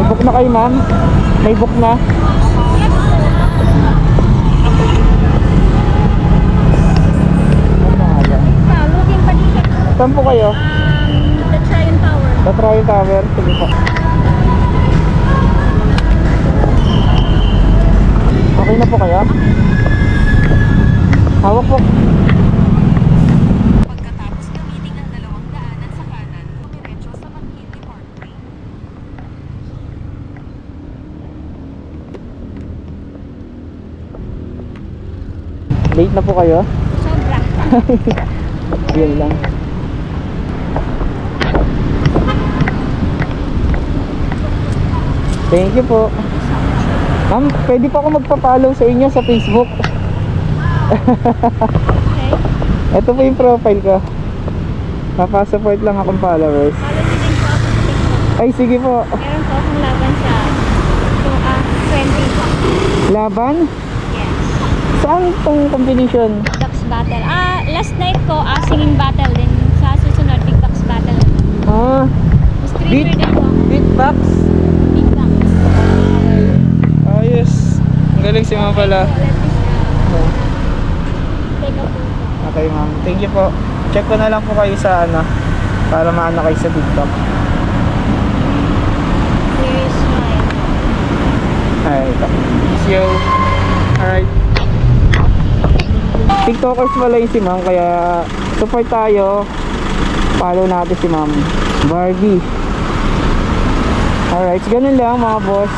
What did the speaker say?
Book na kayo, ma'am? May book na? Looking pa dito. Saan po kayo? The Tryon Tower. Sa Tryon Tower. Sige po. Okay na po kayo? Hawak po. Pagkatapos gamitin ang dalawang daanan sa kanan, dumiretso sa McKinley Parkway. Late na po kayo? Sobra. Yun lang. Thank you po. Ma'am, pwede po ako magpa-follow sa inyo sa Facebook. Okay. Ito po yung profile ko. Papasupport lang akong followers. Follow niyo din po ako sa TikTok. Ay, sige po. Meron po akong laban sa 20. Laban? Yes. Saan itong competition? Ducks battle. Last night ko, singing battle din. Sa susunod, big ducks battle. Ah, Streamer din po ako. beatbox? Big ducks. Ayos. Ang galing si ma'am pala. Let me take a photo. Okay ma'am, thank you po. Check ko na lang po kayo sa ano, para maano kayo sa TikTok. Here is mine. Alright. See you. Alright. TikTokers pala yun si ma'am, kaya support tayo. Follow natin si ma'am Barbie. Alright, ganun lang mga boss.